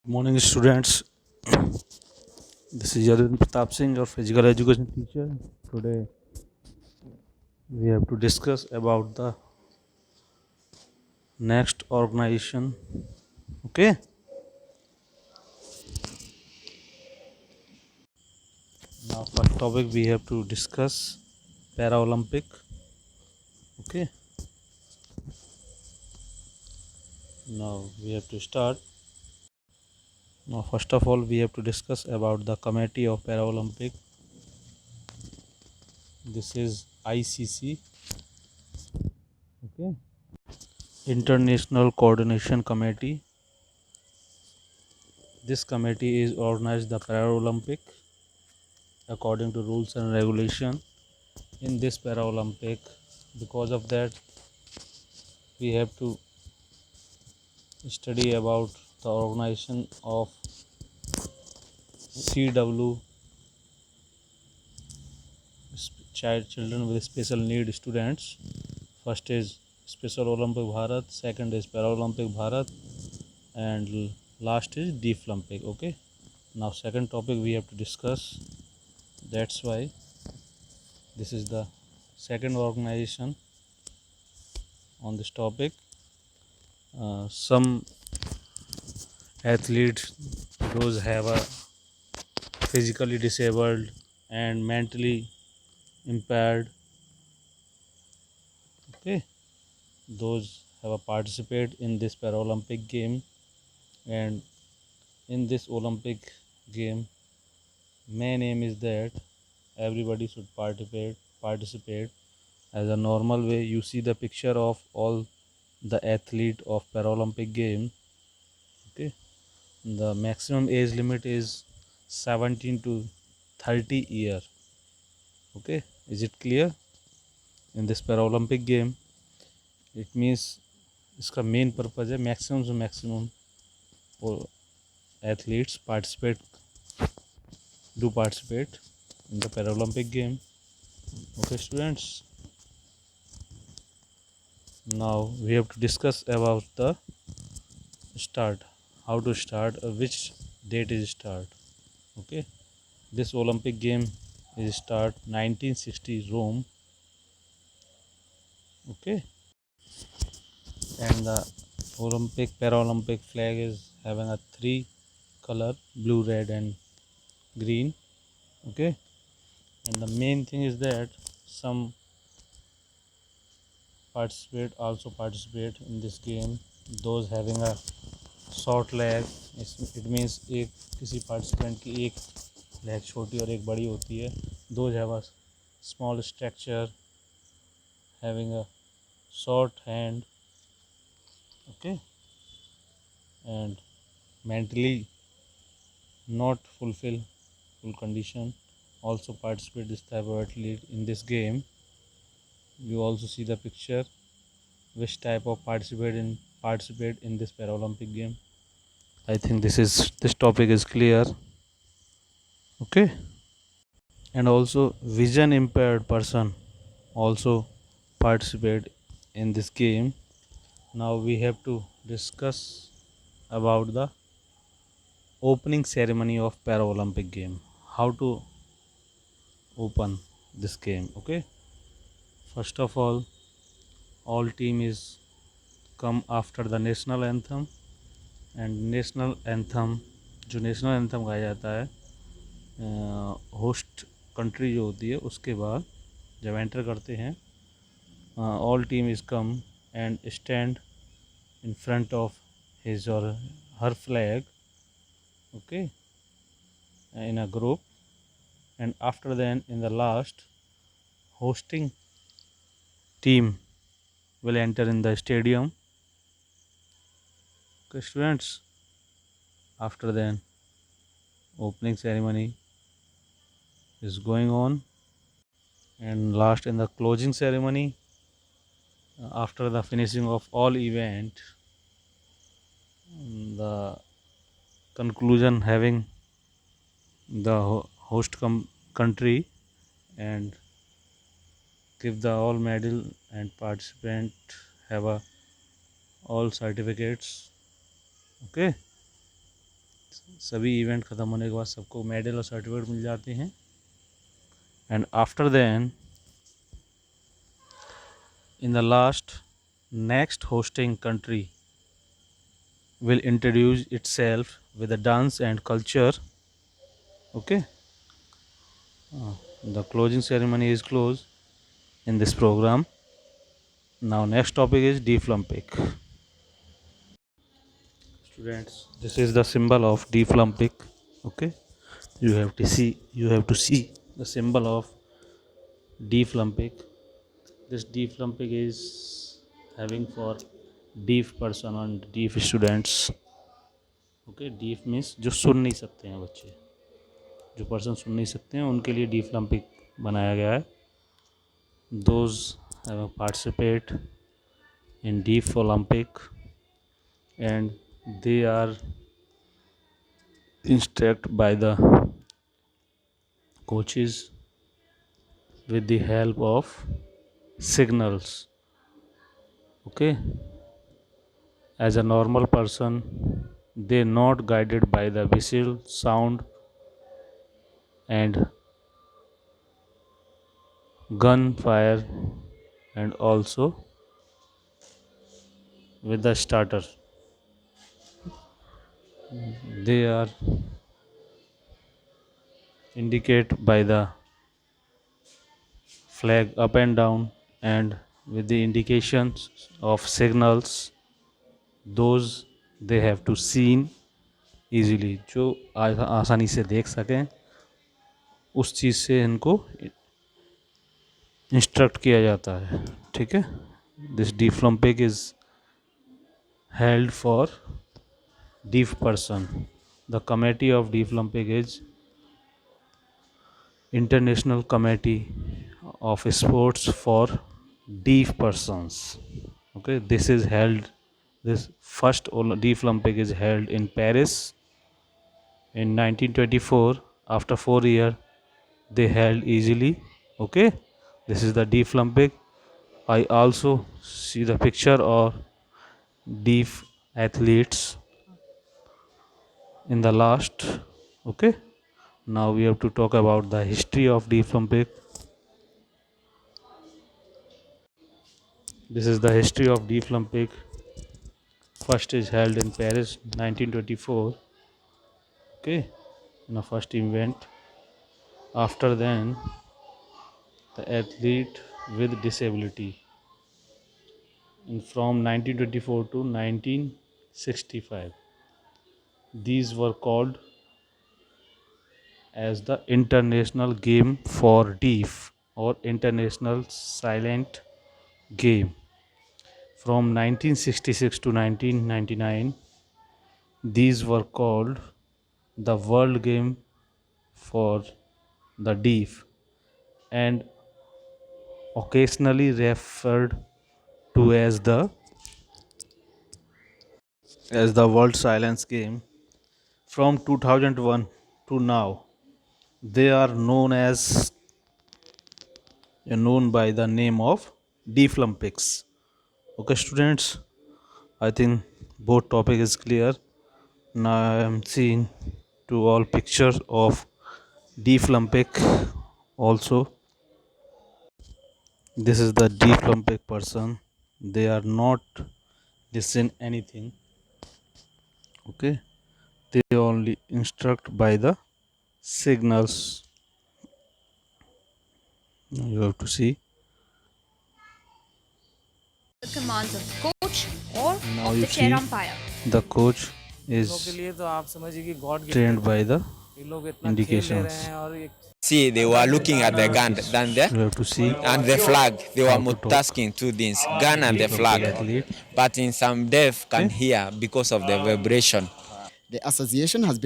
Morning, students. This is Yadvin Pratap Singh, your physical education teacher. Today, we have to discuss about the next organization. Okay. Now, first topic we have to discuss Paralympic. Okay. Now we have to start. Now, first of all, we have to discuss about the committee of Paralympic. This is ICC. Okay. International Coordination Committee. This committee is organized the Paralympic according to rules and regulation in this Paralympic. Because of that, we have to study about the organization of CW, children with special need students. First is Special Olympic Bharat, second is Paralympic Bharat, and last is Deaflympic. Okay. Now second topic we have to discuss. That's why this is the second organization on this topic. Some athletes, those have a physically disabled and mentally impaired. Okay, those have a participate in this Paralympic game, and in this Olympic game, main aim is that everybody should participate as a normal way. You see the picture of all the athlete of Paralympic game. Okay, the maximum age limit is 17 to 30 year. Okay, is it clear? In this Paralympic game, it means इसका main purpose है maximum से maximum athletes participate in the Paralympic game. Okay, students. Now we have to discuss about the start. How to start? Which date is start? Okay, this Olympic game is start 1960 Rome. Okay, and the Paralympic flag is having a three color: blue, red, and green. Okay, and the main thing is that some participate in this game. Those having a short leg, it means एक किसी participant की एक leg छोटी और एक बड़ी होती है. Those have a small stature, having a short hand. Okay, and mentally not fulfill full condition also participate this type of athlete in this game. You also see the picture which type of participate in this Paralympic game. I think this topic is clear. Okay, and also vision impaired person also participate in this game. Now we have to discuss about the opening ceremony of Paralympic game. How to open this game? Okay, first of all team is come after the national anthem, and national anthem, जो national anthem गाया जाता है host country जो होती है उसके बाद जब एंटर करते हैं, all team is come and stand in front of his or her flag. Okay, in a group, and after then in the last, hosting team will enter in the stadium. Okay, students, after then opening ceremony is going on, and last in the closing ceremony, after the finishing of all event, the conclusion having the host country and give the all medal and participant have a all certificates. Okay, सभी event ख़त्म होने के बाद सबको medal और certificate मिल जाते हैं। And after then in the last, next hosting country will introduce itself with a dance and culture. Okay. The closing ceremony is closed in this program. Now next topic is Deaflympic. Students, this is the symbol of Deaflympic. Okay, you have to see the symbol of Deaflympic. This Deaflympic is having for deaf person and deaf students. Okay, deaf means जो सुन नहीं सकते हैं बच्चे, जो person सुन नहीं सकते हैं उनके लिए Deaflympic बनाया गया है. Those have participate in Deaflympic and they are instructed by the coaches with the help of signals. Okay, as a normal person they not guided by the whistle sound and gunfire and also with the starter. They are indicate by the flag up and down and with the indications of signals. Those they have to seen easily, जो आसानी से देख सकें उस चीज़ से इनको instruct किया जाता है. ठीक है. This Deaflympic is held for deaf person. The committee of Deaflympic is International Committee of Sports for Deaf Persons. Okay, this first Deaflympic is held in Paris in 1924. After 4 years they held easily. Okay, this is the Deaflympic. I also see the picture of deaf athletes in the last. Okay, now we have to talk about the history of Deaflympic. This is the history of Deaflympic. First is held in Paris 1924. Okay, in the first event. After then the athlete with disability, and from 1924 to 1965 these were called as the International Game for Deaf or International Silent Game. From 1966 to 1999 these were called the World Game for the Deaf and occasionally referred to as the World Silence Game. From 2001 to now they are known by the name of Deaflympics. Okay students, I think both topic is clear. Now I am seeing to all pictures of Deaflympic also. This is the Deaflympic person. They are not listen anything. Okay, they only instruct by the signals. Now you have to see. The commands of the coach or Now of you the chair see umpire. the coach is के लिए तो आप समझिए कि God trained by the ये लोग इतना खेल ले indications. रहे हैं और ये See, they were looking at the gun down there You have to see and the flag. They were how to talk. multitasking two things, gun and the flag. athlete. But in some deaf can hear because of the vibration. The association has been